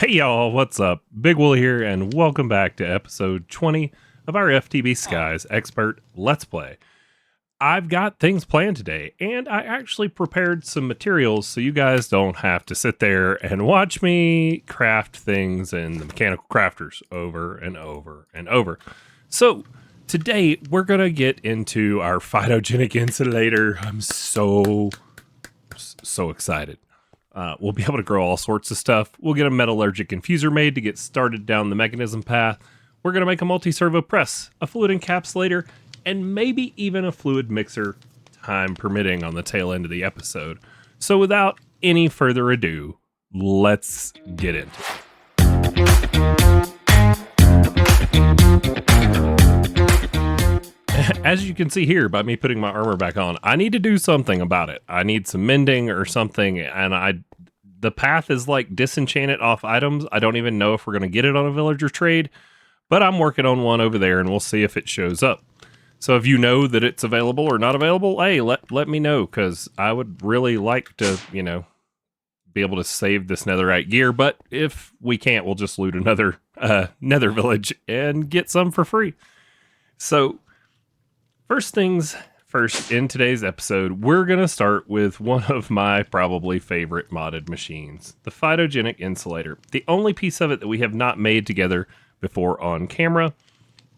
Hey y'all, what's up? Big Wool here, and welcome back to episode 20 of our FTB Skies Expert Let's Play. I've got things planned today, and I actually prepared some materials so you guys don't have to sit there and watch me craft things in the mechanical crafters over and over and over. So today we're gonna get into our phytogenic insulator. I'm so excited. We'll be able to grow all sorts of stuff. We'll get a metallurgic infuser made to get started down the mechanism path. We're going to make a multi-servo press, a fluid encapsulator, and maybe even a fluid mixer, time permitting, on the tail end of the episode. So without any further ado, let's get into it. As you can see here by me putting my armor back on, I need to do something about it. I need some mending or something, and the path is like disenchanted off items. I don't even know if we're going to get it on a villager trade, but I'm working on one over there, and we'll see if it shows up. So if you know that it's available or not available, hey, let me know, because I would really like to, be able to save this netherite gear, but if we can't, we'll just loot another nether village and get some for free. So first things first, in today's episode, we're going to start with one of my probably favorite modded machines, the phytogenic insulator. The only piece of it that we have not made together before on camera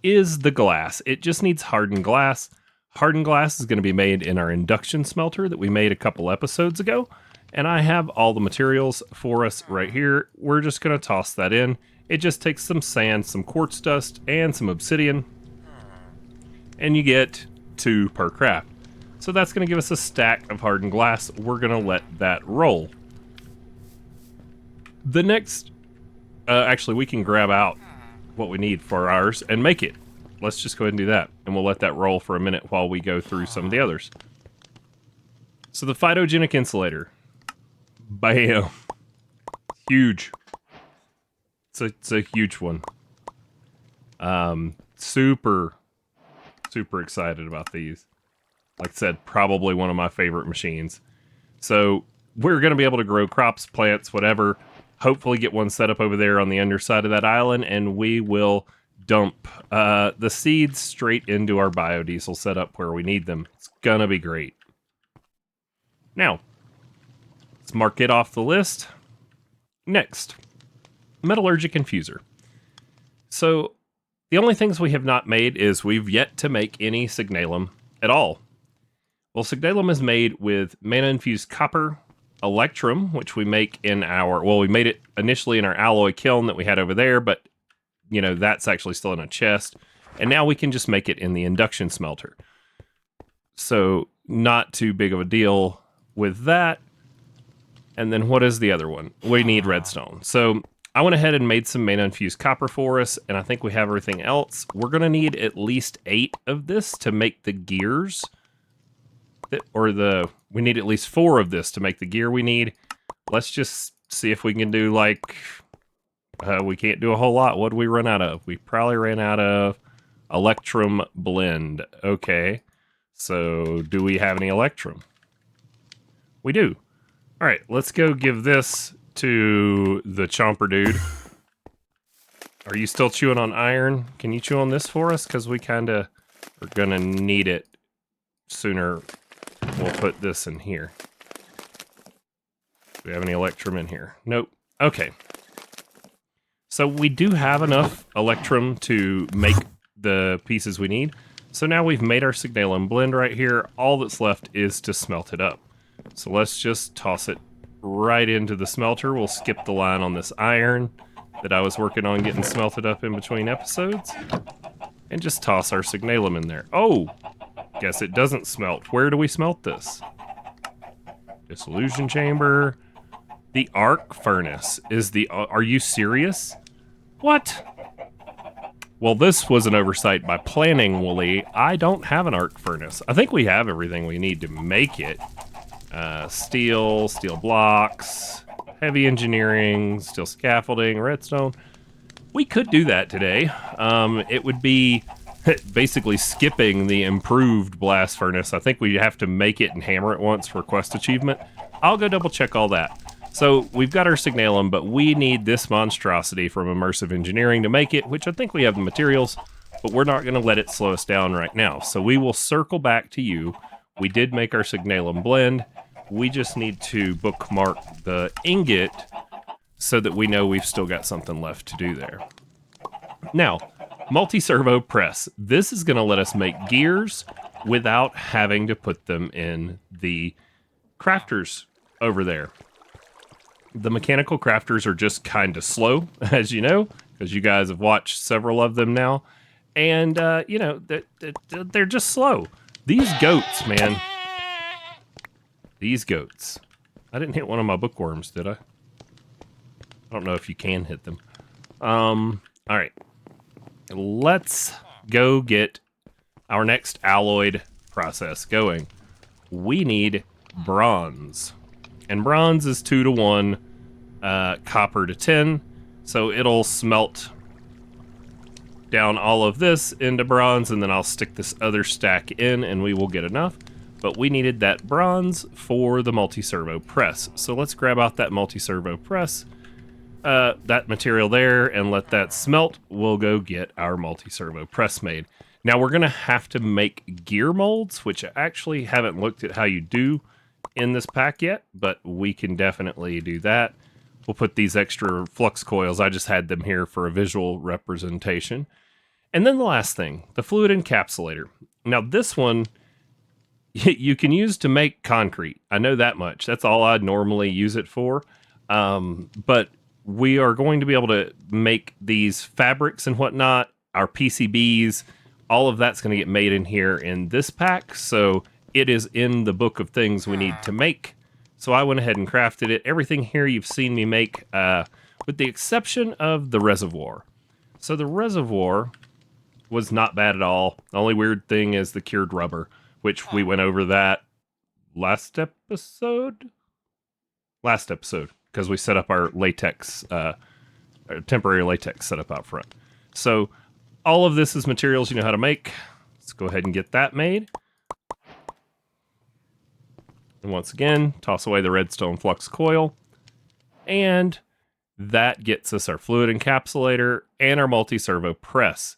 is the glass. It just needs hardened glass. Hardened glass is going to be made in our induction smelter that we made a couple episodes ago, and I have all the materials for us right here. We're just going to toss that in. It just takes some sand, some quartz dust, and some obsidian, and you get 2 per craft. So that's going to give us a stack of hardened glass. We're going to let that roll. The next, actually we can grab out what we need for ours and make it. Let's just go ahead and do that, and we'll let that roll for a minute while we go through some of the others. So the phytogenic insulator, bam, huge. It's a huge one. Super excited about these. Like I said, probably one of my favorite machines. So we're going to be able to grow crops, plants, whatever. Hopefully get one set up over there on the underside of that island, and we will dump the seeds straight into our biodiesel setup where we need them. It's going to be great. Now, let's mark it off the list. Next, metallurgic infuser. So the only things we have not made is we've yet to make any Signalum at all. Well, Signalum is made with mana-infused copper, electrum, which we make in we made it initially in our alloy kiln that we had over there, but, that's actually still in a chest. And now we can just make it in the induction smelter. So, not too big of a deal with that. And then what is the other one? We need redstone. So I went ahead and made some mana-infused copper for us, and I think we have everything else. We're going to need at least 8 of this to make the gears. We need at least 4 of this to make the gear we need. Let's just see if we can do, we can't do a whole lot. What did we run out of? We probably ran out of electrum blend. Okay, so do we have any electrum? We do. All right, let's go give this to the chomper dude. Are you still chewing on iron? Can you chew on this for us? Because we kind of are going to need it sooner. We'll put this in here. Do we have any electrum in here? Nope. Okay. So we do have enough electrum to make the pieces we need. So now we've made our Signalum blend right here. All that's left is to smelt it up. So let's just toss it right into the smelter. We'll skip the line on this iron that I was working on getting smelted up in between episodes, and just toss our Signalum in there. Oh, guess it doesn't smelt. Where do we smelt this? Dissolution chamber. The arc furnace is the... Are you serious? What? Well, this was an oversight by planning, Wooly. I don't have an arc furnace. I think we have everything we need to make it. Steel blocks, heavy engineering, steel scaffolding, redstone. We could do that today. It would be basically skipping the improved blast furnace. I think we have to make it and hammer it once for quest achievement. I'll go double check all that. So we've got our Signalum, but we need this monstrosity from Immersive Engineering to make it, which I think we have the materials, but we're not going to let it slow us down right now. So we will circle back to you. We did make our Signalum blend. We just need to bookmark the ingot so that we know we've still got something left to do there. Now, multi-servo press. This is going to let us make gears without having to put them in the crafters over there. The mechanical crafters are just kind of slow, as you know, because you guys have watched several of them now. And, you know, they're just slow. These goats, man. These goats. I didn't hit one of my bookworms, did I? I don't know if you can hit them. All right. Let's go get our next alloyed process going. We need bronze. And bronze is 2 to 1, copper to 10. So it'll smelt down all of this into bronze, and then I'll stick this other stack in, and we will get enough. But we needed that bronze for the multi-servo press. So let's grab out that multi-servo press, that material there, and let that smelt. We'll go get our multi-servo press made. Now we're going to have to make gear molds, which I actually haven't looked at how you do in this pack yet, but we can definitely do that. We'll put these extra flux coils. I just had them here for a visual representation. And then the last thing, the fluid encapsulator. Now this one, you can use to make concrete. I know that much. That's all I'd normally use it for. But we are going to be able to make these fabrics and whatnot, our PCBs, all of that's going to get made in here in this pack. So it is in the book of things we need to make. So I went ahead and crafted it. Everything here you've seen me make, with the exception of the reservoir. So the reservoir was not bad at all. The only weird thing is the cured rubber, which we went over that last episode, because we set up our latex, our temporary latex setup out front. So all of this is materials you know how to make. Let's go ahead and get that made. And once again, toss away the redstone flux coil. And that gets us our fluid encapsulator and our multi-servo press.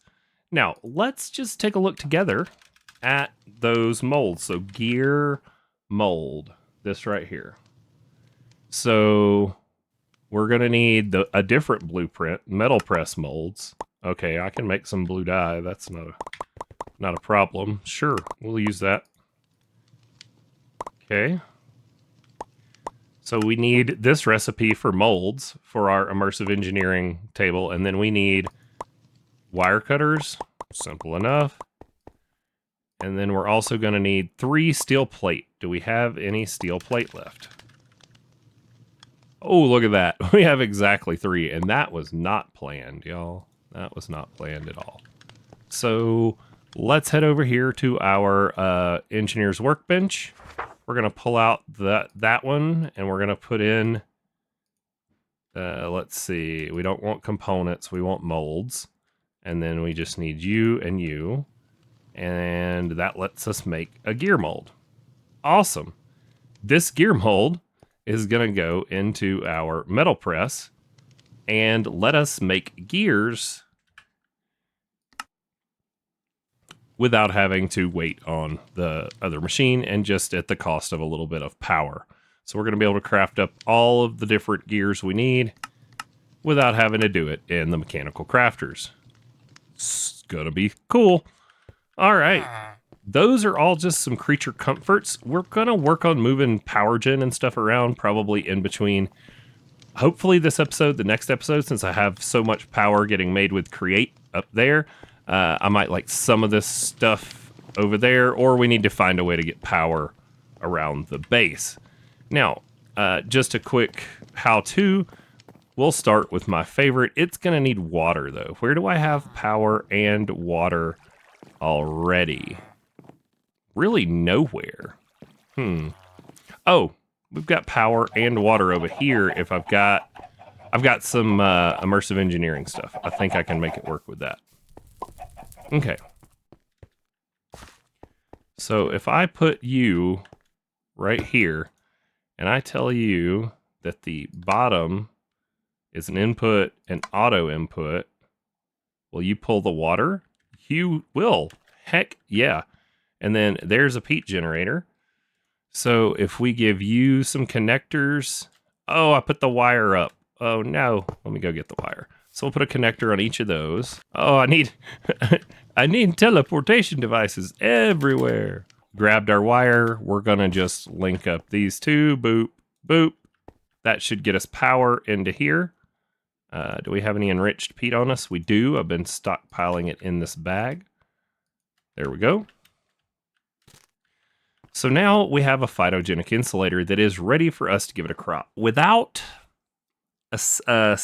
Now, let's just take a look together at those molds. So gear mold, this right here. So we're going to need a different blueprint, metal press molds. Okay, I can make some blue dye. That's not a problem. Sure, we'll use that. Okay. So we need this recipe for molds for our immersive engineering table, and then we need wire cutters. Simple enough. And then we're also going to need 3 steel plate. Do we have any steel plate left? Oh, look at that. We have exactly 3, and that was not planned, y'all. That was not planned at all. So let's head over here to our engineer's workbench. We're going to pull out that one, and we're going to put in, let's see, we don't want components, we want molds. And then we just need you and you. And that lets us make a gear mold. Awesome. This gear mold is going to go into our metal press and let us make gears without having to wait on the other machine and just at the cost of a little bit of power. So we're going to be able to craft up all of the different gears we need without having to do it in the mechanical crafters. It's going to be cool. All right. Those are all just some creature comforts. We're going to work on moving power gen and stuff around probably in between. Hopefully this episode, the next episode, since I have so much power getting made with Create up there, I might like some of this stuff over there, or we need to find a way to get power around the base. Now, just a quick how-to. We'll start with my favorite. It's going to need water, though. Where do I have power and water already? Really nowhere. Oh, we've got power and water over here. If I've got some immersive engineering stuff. I think I can make it work with that. Okay. So if I put you right here, and I tell you that the bottom is an input and auto input. Will you pull the water? You will. Heck yeah. And then there's a peat generator. So if we give you some connectors, oh, I put the wire up. Oh no, let me go get the wire. So we'll put a connector on each of those. Oh, I need I need teleportation devices everywhere. Grabbed our wire. We're gonna just link up these two. Boop, boop. That should get us power into here. Do we have any enriched peat on us? We do. I've been stockpiling it in this bag. There we go. So now we have a phytogenic insulator that is ready for us to give it a crop. Without a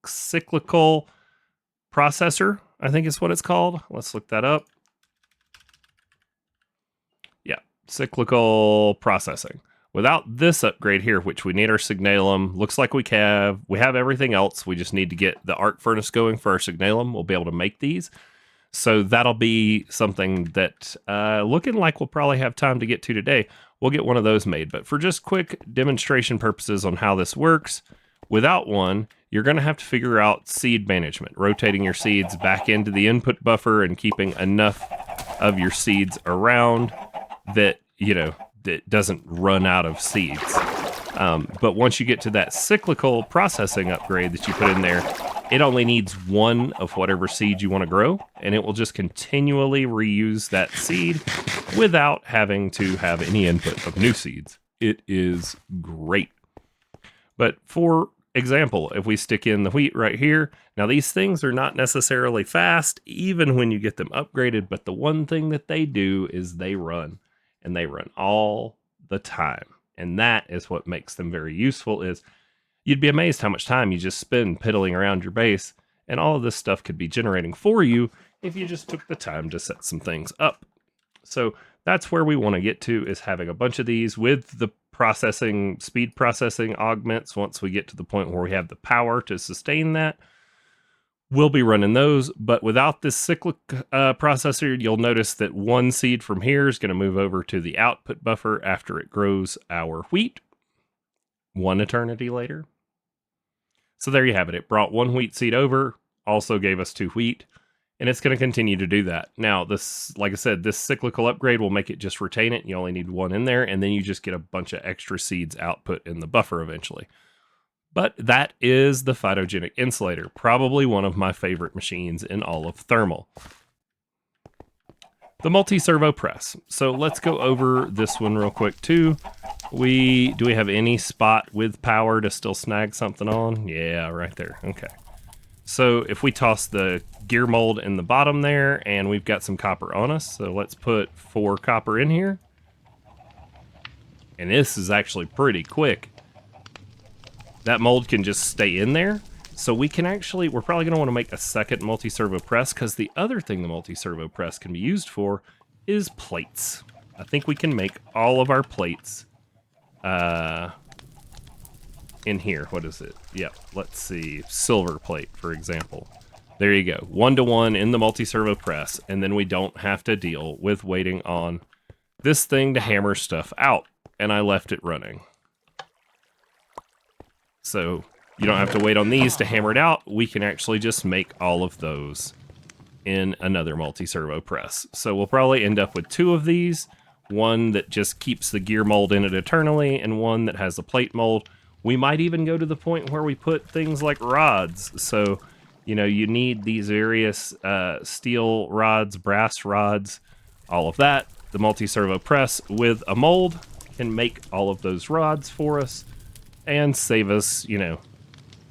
cyclical processor, I think is what it's called. Let's look that up. Yeah, cyclical processing. Without this upgrade here, which we need our Signalum, looks like we have everything else. We just need to get the arc furnace going for our Signalum. We'll be able to make these. So that'll be something that looking like we'll probably have time to get to today. We'll get one of those made. But for just quick demonstration purposes on how this works, without one, you're going to have to figure out seed management, rotating your seeds back into the input buffer and keeping enough of your seeds around that, you know, that doesn't run out of seeds. But once you get to that cyclical processing upgrade that you put in there, it only needs one of whatever seed you want to grow, and it will just continually reuse that seed without having to have any input of new seeds. It is great. But for example, if we stick in the wheat right here, now these things are not necessarily fast, even when you get them upgraded, but the one thing that they do is they run, and they run all the time. And that is what makes them very useful. Is you'd be amazed how much time you just spend piddling around your base, and all of this stuff could be generating for you if you just took the time to set some things up. So that's where we want to get to, is having a bunch of these with the speed processing augments. Once we get to the point where we have the power to sustain that, we'll be running those. But without this cyclic processor, you'll notice that one seed from here is going to move over to the output buffer after it grows our wheat. One eternity later. So there you have it. It brought one wheat seed over, also gave us 2 wheat, and it's going to continue to do that. Now, this, like I said, this cyclical upgrade will make it just retain it. You only need one in there, and then you just get a bunch of extra seeds output in the buffer eventually. But that is the phytogenic insulator, probably one of my favorite machines in all of thermal. The multi-servo press. So let's go over this one real quick too. Do we have any spot with power to still snag something on? Yeah, right there. Okay. So if we toss the gear mold in the bottom there, and we've got some copper on us, so let's put 4 copper in here. And this is actually pretty quick. That mold can just stay in there. So we can actually, we're probably going to want to make a second multi-servo press, because the other thing the multi-servo press can be used for is plates. I think we can make all of our plates in here. What is it? Yep, let's see. Silver plate, for example. There you go. 1-to-1 in the multi-servo press, and then we don't have to deal with waiting on this thing to hammer stuff out. And I left it running. So you don't have to wait on these to hammer it out. We can actually just make all of those in another multi-servo press. So we'll probably end up with 2 of these. One that just keeps the gear mold in it eternally, and one that has the plate mold. We might even go to the point where we put things like rods. So, you know, you need these various steel rods, brass rods, all of that. The multi-servo press with a mold can make all of those rods for us and save us, you know,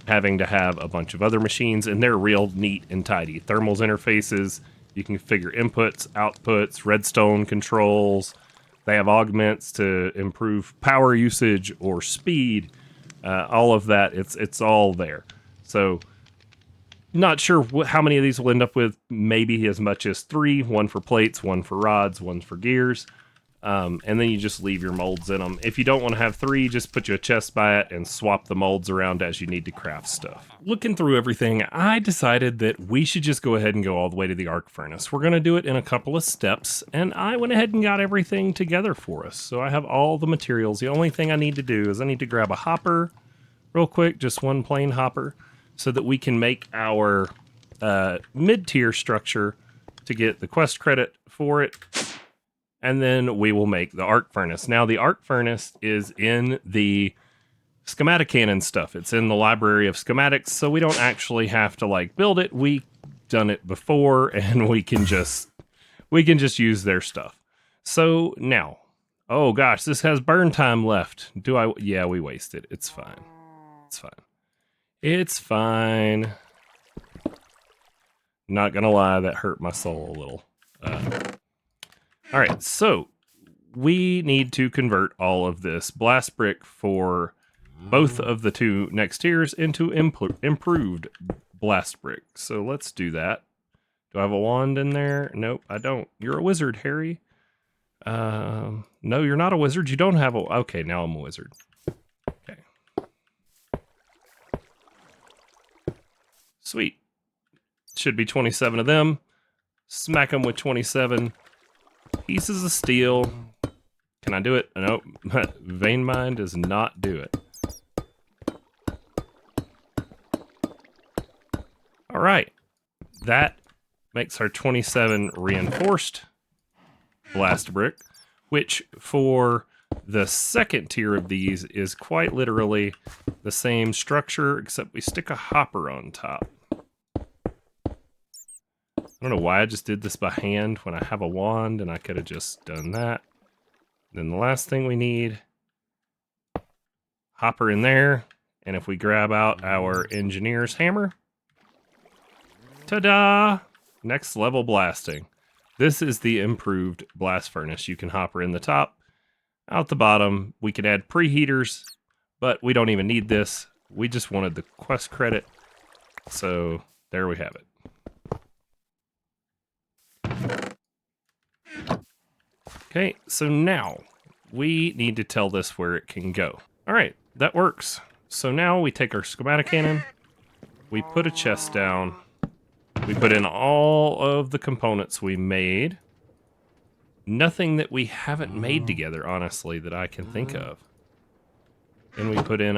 having to have a bunch of other machines. And they're real neat and tidy. Thermals interfaces, you can configure inputs, outputs, redstone controls. They have augments to improve power usage or speed. All of that, it's all there. So not sure how many of these we'll end up with. Maybe as much as 3, 1 for plates, 1 for rods, 1 for gears. And then you just leave your molds in them. If you don't want to have 3, just put you a chest by it and swap the molds around as you need to craft stuff. Looking through everything, I decided that we should just go ahead and go all the way to the arc furnace. We're going to do it in a couple of steps, and I went ahead and got everything together for us. So I have all the materials. The only thing I need to do is I need to grab a hopper real quick, just one plain hopper, so that we can make our mid-tier structure to get the quest credit for it. And then we will make the arc furnace. Now, the arc furnace is in the schematic cannon stuff. It's in the library of schematics, so we don't actually have to like build it. We've done it before, and we can just use their stuff. So now, oh gosh, this has burn time left. Yeah, we wasted. It's fine. It's fine. It's fine. Not gonna lie, that hurt my soul a little. All right, so we need to convert all of this blast brick for both of the 2 next tiers into improved blast brick. So let's do that. Do I have a wand in there? Nope, I don't. You're a wizard, Harry. No, you're not a wizard. You don't have a... Okay, now I'm a wizard. Okay. Sweet. Should be 27 of them. Smack them with 27 pieces of steel. Can I do it? Nope. Vein mine does not do it. All right. That makes our 27 reinforced blast brick, which for the second tier of these is quite literally the same structure, except we stick a hopper on top. I don't know why I just did this by hand when I have a wand, and I could have just done that. Then the last thing we need, hopper in there, and if we grab out our engineer's hammer, ta-da! Next level blasting. This is the improved blast furnace. You can hopper in the top, out the bottom. We could add preheaters, but we don't even need this. We just wanted the quest credit, so there we have it. Okay, so now we need to tell this where it can go. All right, that works. So now we take our schematic cannon, we put a chest down, we put in all of the components we made. Nothing that we haven't made together, honestly, that I can think of. Then we put in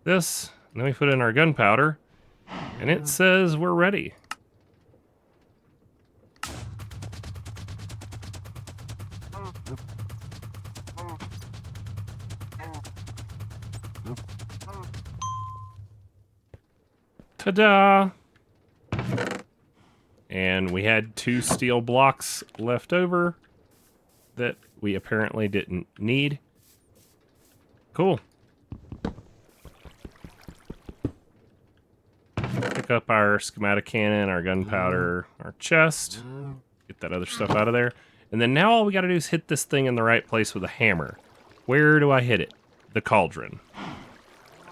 this, and then we put in our gunpowder, and it says we're ready. Ta-da! And we had 2 steel blocks left over that we apparently didn't need. Cool. Pick up our schematic cannon, our gunpowder, our chest. Get that other stuff out of there. And then now all we gotta do is hit this thing in the right place with a hammer. Where do I hit it? The cauldron.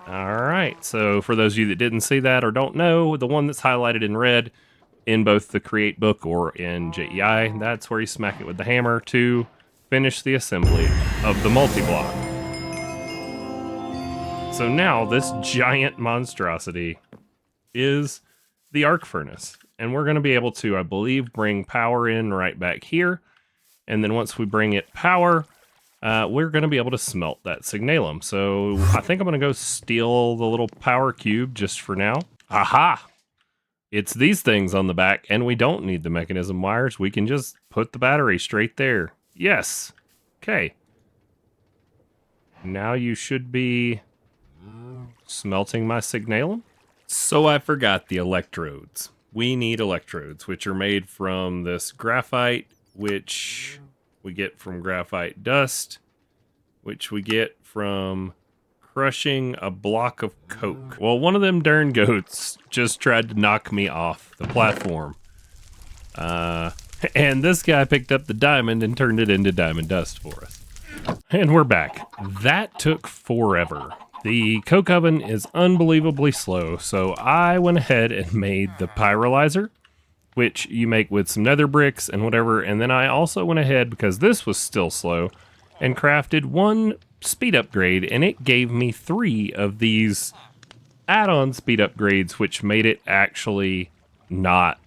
Alright, so for those of you that didn't see that or don't know, the one that's highlighted in red in both the Create book or in JEI, that's where you smack it with the hammer to finish the assembly of the multi-block. So now this giant monstrosity is the arc furnace. And we're going to be able to, I believe, bring power in right back here. And then once we bring it power, we're going to be able to smelt that Signalum. So I think I'm going to go steal the little power cube just for now. Aha! It's these things on the back, and we don't need the mechanism wires. We can just put the battery straight there. Yes! Okay. Now you should be smelting my Signalum. So I forgot the electrodes. We need electrodes, which are made from this graphite, which we get from graphite dust, which we get from crushing a block of coke. Well, one of them darn goats just tried to knock me off the platform. And this guy picked up the diamond and turned it into diamond dust for us. And we're back. That took forever. The coke oven is unbelievably slow, so I went ahead and made the pyrolyzer. which you make with some nether bricks and whatever. And then I also went ahead, because this was still slow, and crafted 1 speed upgrade, and it gave me 3 of these add-on speed upgrades, which made it actually not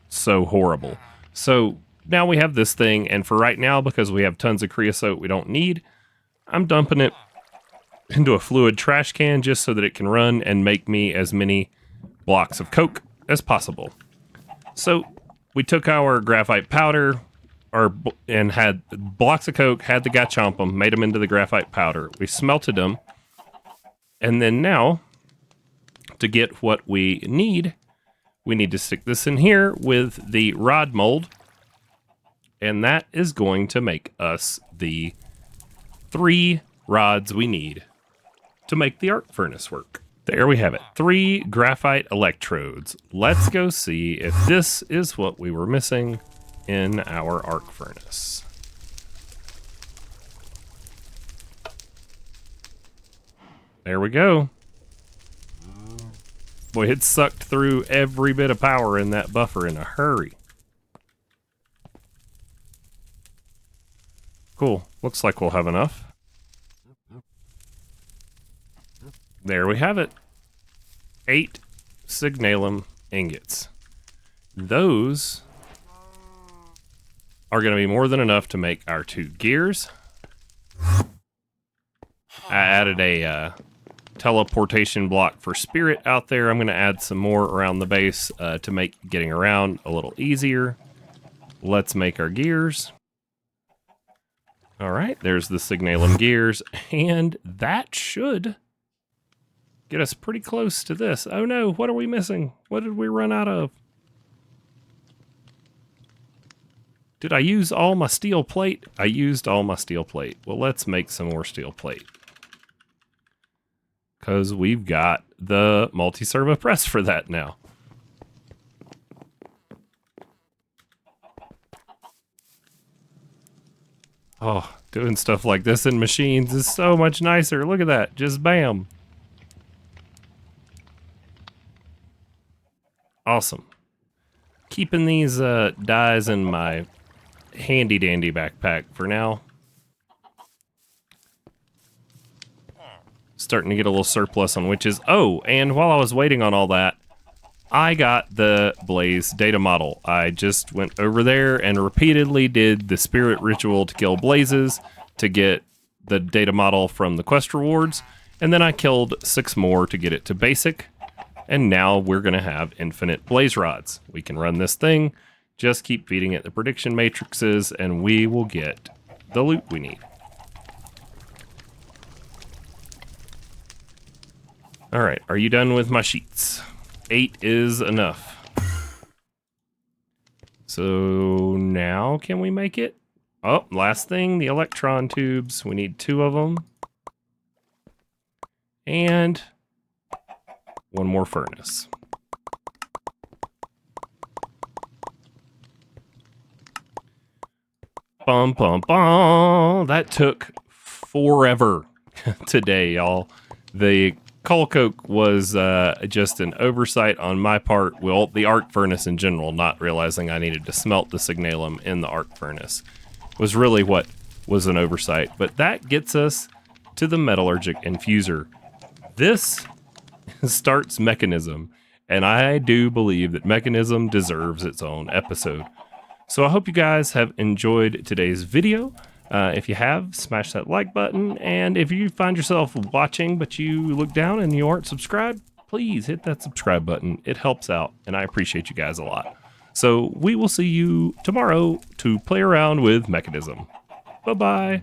so horrible. So now we have this thing, and for right now, because we have tons of creosote we don't need, I'm dumping it into a fluid trash can just so that it can run and make me as many blocks of coke as possible. So we took our graphite powder and had blocks of coke, had the guy chomp them, made them into the graphite powder. We smelted them, and then now, to get what we need to stick this in here with the rod mold, and that is going to make us the 3 rods we need to make the arc furnace work. There we have it, 3 graphite electrodes. Let's go see if this is what we were missing in our arc furnace. There we go. Boy, it sucked through every bit of power in that buffer in a hurry. Cool, looks like we'll have enough. There we have it. 8 Signalum ingots. Those are going to be more than enough to make our 2 gears. I added a teleportation block for spirit out there. I'm going to add some more around the base to make getting around a little easier. Let's make our gears. All right, there's the Signalum gears, and that should get us pretty close to this. Oh no, what are we missing? What did we run out of? Did I use all my steel plate? I used all my steel plate. Well, let's make some more steel plate, because we've got the multi-servo press for that now. Oh, doing stuff like this in machines is so much nicer. Look at that, just bam. Awesome. Keeping these dyes in my handy dandy backpack for now. Starting to get a little surplus on witches. Oh, and while I was waiting on all that, I got the Blaze data model. I just went over there and repeatedly did the spirit ritual to kill blazes to get the data model from the quest rewards, and then I killed 6 more to get it to basic. And now we're going to have infinite blaze rods. We can run this thing, just keep feeding it the prediction matrices, and we will get the loot we need. All right, are you done with my sheets? 8 is enough. So now can we make it? Oh, last thing, the electron tubes. We need 2 of them. And 1 more furnace. Bum, bum, bum. That took forever today, y'all. The coal coke was just an oversight on my part. Well, the arc furnace in general, not realizing I needed to smelt the Signalum in the arc furnace, was really what was an oversight. But that gets us to the metallurgic infuser. This starts Mechanism, and I do believe that Mechanism deserves its own episode. So I hope you guys have enjoyed today's video. If you have, smash that like button, and if you find yourself watching but you look down and you aren't subscribed, please hit that subscribe button. It helps out, and I appreciate you guys a lot. So we will see you tomorrow to play around with Mechanism. Bye-bye.